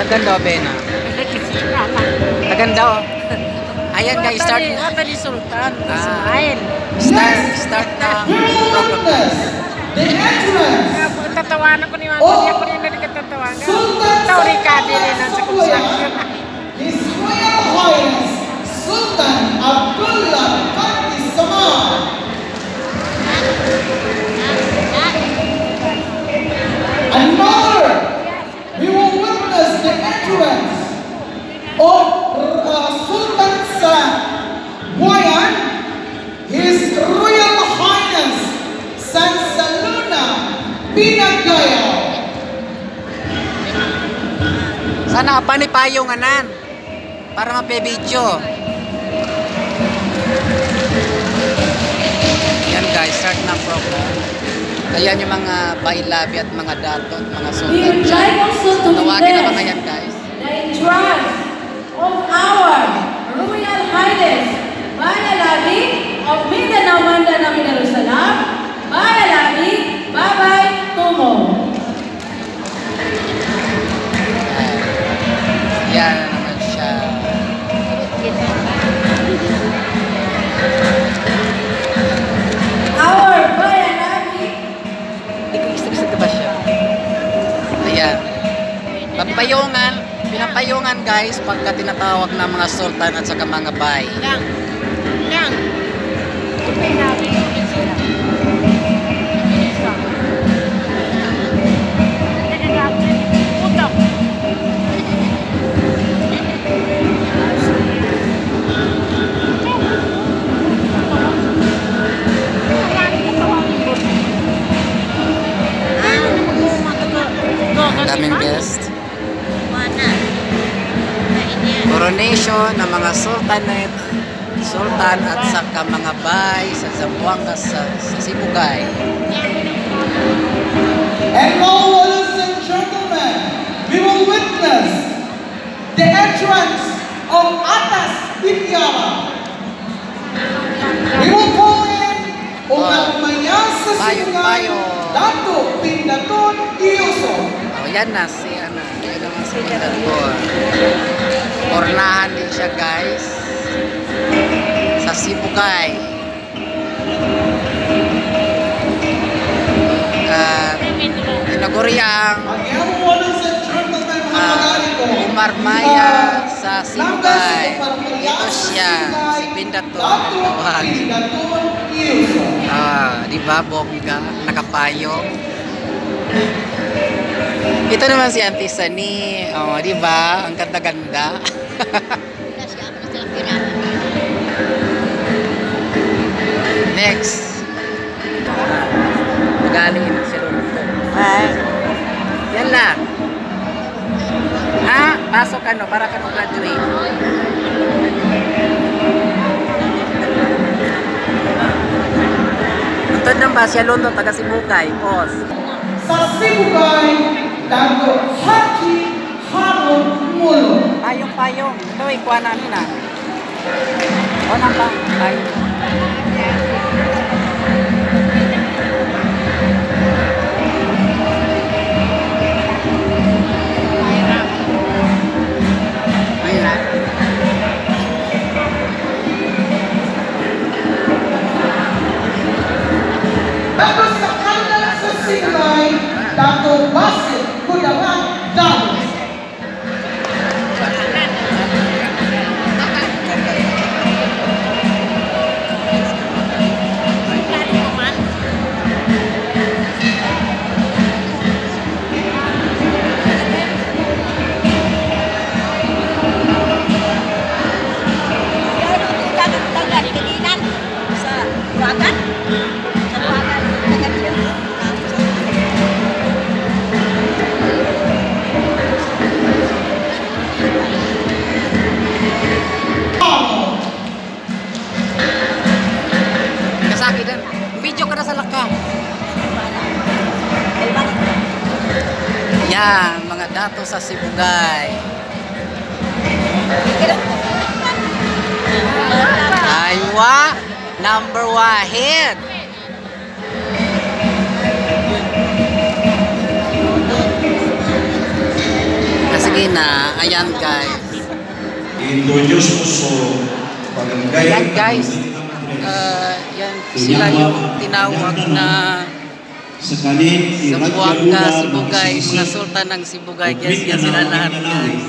Taganda o Bena? Taganda o. Ayan guys, start. Apa ni Sultan? Ismail. Start na program. Tatawanan ko ni Mama. Hindi ako rin nagkatatawanan. Ikaw rin ka din na sa construction. His Royal Highness Sultan Abdullah Baqi Samad. Another, we will witness the entrance of Sultan Wayan, His Royal Highness Sansaluna Pinagaya. Sana panipayong anan para mape-video. Yan guys, start na program. Ayan yung mga bailabi at mga datot, mga We sultan. would like also to Tawagin na mga witness yan guys. the entrance of our Royal Highness Bayalabi of Mindanao, Mindanao, Darussalam, Bayalabi Babay Tumo. Yan na naman siya. Our Bayalabi. Hindi ko isip-isip ba siya? Ayan. Pagpayungan, pinapayungan guys pagka tinatawag ng mga sultan at saka mga bay. Yang. Ipay natin yung sila. Putok. Ang daming guest. Coronation ng mga sultan at saka mga bay sa Zamboanga sa Sibugay. And now, ladies and gentlemen, we will witness the entrance of Atas Binyara. We will call in Umalmaya sa Sibugay, Dato Pindaton Iuso. Oh, yan na si ano, yan naman si Pindaton. Ornahan din siya guys sa Sibugay. Tinaguriang Again, ladies and gentlemen, mga narito, Umar Maya sa Sibugay. Ito siya, si Pindaton ang Dato tawag. Pindaton Iuso. Di ba, bongga, nakapayong. Ito naman si Auntie Sani. Oh, di ba? Ang ganda-ganda. Next. Magaling si Lolo. Ay. Yan lang. Pasok ano para ka graduate. Untod ng ba siya Lolo taga Sibugay. Pause. Sa Sibugay, Dato Haji Harun Mulo. Payong. Ito ay kuha namin na. O na ba? Payong. Tapos sa kanan sa Sibugay, Dato Basit Kudarat Dalos. Yan, mga dato sa Sibugay. Aywa, number wahid. Kasi Mina, ayan guys. I-introduce mo sa barangay. Yan guys. Yan sila yung tinawag na Zamboanga, Sibugay, mga sultan ng Sibugay guys. Yan sila lahat guys.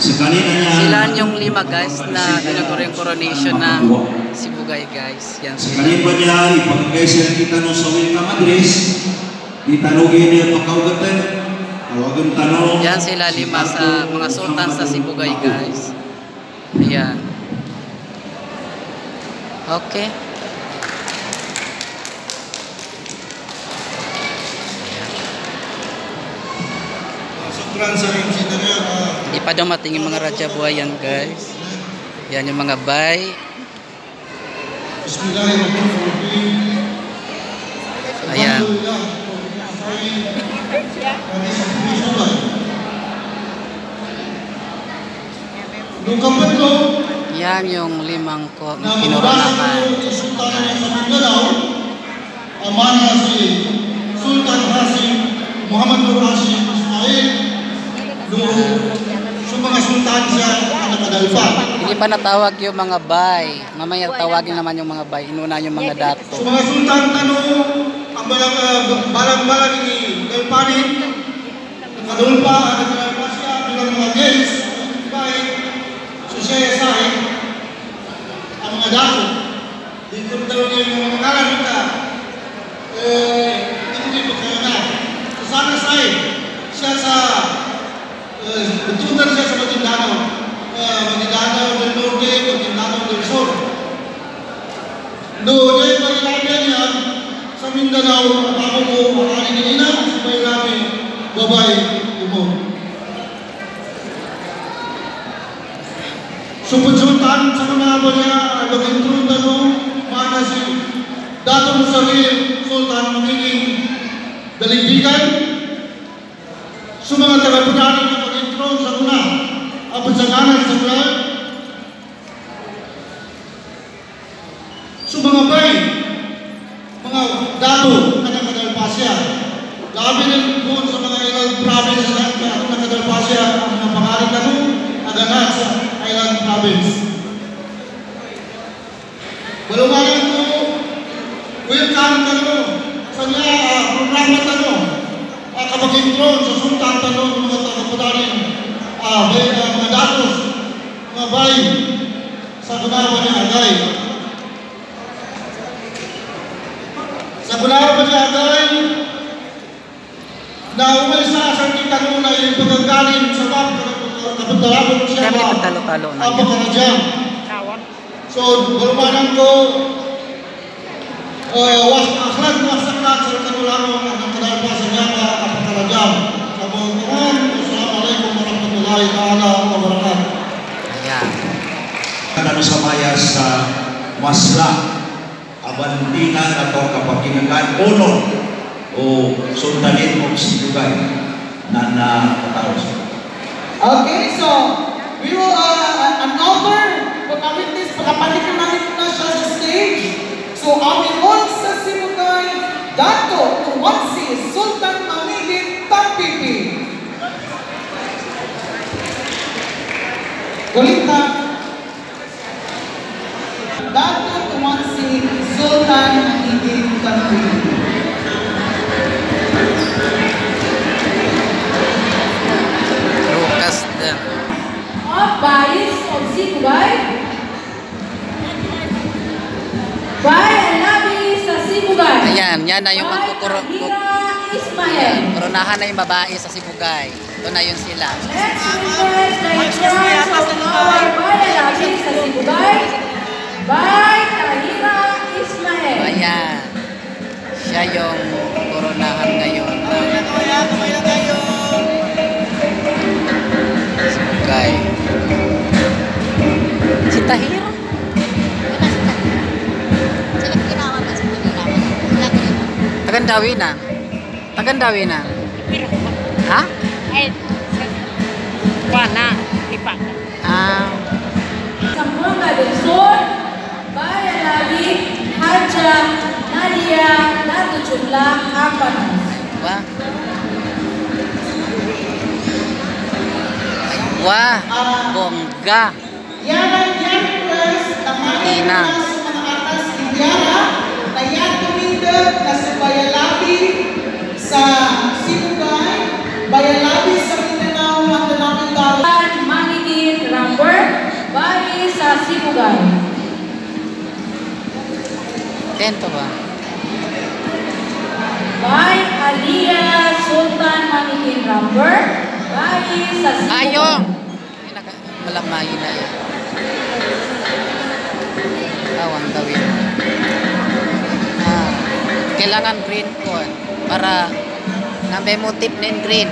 Sila yung 5 guys na tinaguro yung coronation ng Sibugay guys. Yan Sa sila. kalipa niya, ipagkay sila kita no sa welcome address. Itanogin niya pagkaugatan. Tawagan tanong. Yan sila 5 sa mga sultan sa Sibugay guys. Ayan. Okay. Hindi pa dumating yung mga Raja Buhayan guys. Yan yung mga bay. Ayan. Yan yung 5 kinoronahan. Amana si Sultan Hasim Muhammad Nur Hashim Ismail sa mga sultan siya na nakadalpa. Hindi pa natawag yung mga bay. Mamaya tawagin naman yung mga bay. Inuna yung mga dato. Sa mga sultan tanong ang balang-balang ni Dalparin nakadulpa at nakadalpa siya bilang mga gays kahit susya sahig ang mga dato. Dito daw niya yung mga ngalan nila hindi ko kaya na. Sana sahig siya sa betulan siya sa Maguindanao del Norte, Maguindanao del Sur. Doon ay pagkakaya niya sa Mindanao at ako ko makakain ng ina sa Bayrami, Babay, Timor. Sultan sa mga niya ay magintron tanong mana si Dato Musawir Sultan magiging daligdigan sa mga taga-pagkanin ng pag-intron sa una ang pagsaganan sa bulan sa mga bay mga dato na nakadalpasya labi rin doon sa mga ilang province na nakadalpasya ang mga pangalan na doon aganan sa Island Province. Walumanan ko welcome ka doon sa niya programa tanong kapag-intron sa sultan tanong ng mga taga-padanin mga datos, mga bay sa gunawa niya agay. Sa gunawa niya agay na umay sa asang tanong na yung pagkakanin sa kapag-talabot siya ang pagkakadyang. So, balumanan ko wasaklan sa kanulano ang kadalpasan niya ang pagkakadyang. Assalamualaikum warahmatullahi wabarakatuh. Ayan. Kanano sa maya sa masla abantinan atau kapakinagan honor o sultanin of Sibugay na nakataos. Okay, so we will an author pag-witness, pagkapalikan namin na siya sa stage. So aming all sa Sibugay, Dato Tuwansi Sultan Mamigin Tampipi. Kulita Dato Tuwansi Sultan Mamigin Tampipi. Lucas din. Of Bayis of Sibugay. Bay Alabi sa Sibugay. Ayan, yan na yung magkukuron. Ismail. Koronahan na yung babae sa Sibugay. Ito na yun sila. Let's request the entrance of our Bay Alabi sa Sibugay. Bay Tahira Ismail. Ayan. Siya yung koronahan ngayon. Sibugay. Si Tahira? Tagandawi na. Tagandawi na. Ha? Wana, ipa. Zamboanga del Sur, Bay Alabi, Haja Nadia Dato Jumlah Ampanas. Ba? Wah, bongga. Yan request, tamahin Ina. na sa mga atas Indiana, na yan tumindog na sa Bayalabi sa Sibugay, Bayalabi sa Mindanao, Mandanao, Dalawa. Manigit Rambur, bali sa Sibugay. Tento ba? By Aliyah Sultan Manigit Rambur, bali sa Sibugay. Ayong! Malamay na yan. Tawang gawin. Kailangan green ko para nambay mo tip na green.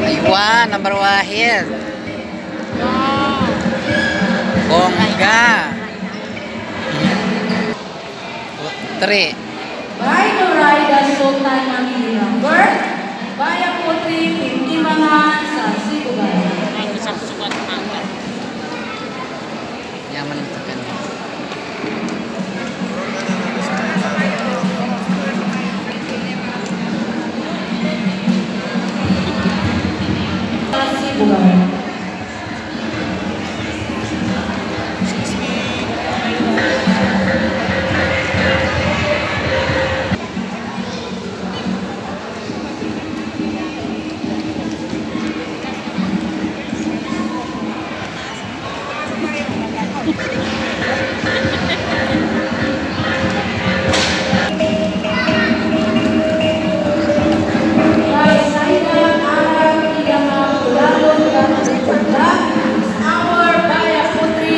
Aywa, number wahid. Bongga. 3. By Noraida Sultan Manigit Rambur, by ang putri Timbangan sa Sibugay. Yaman ito.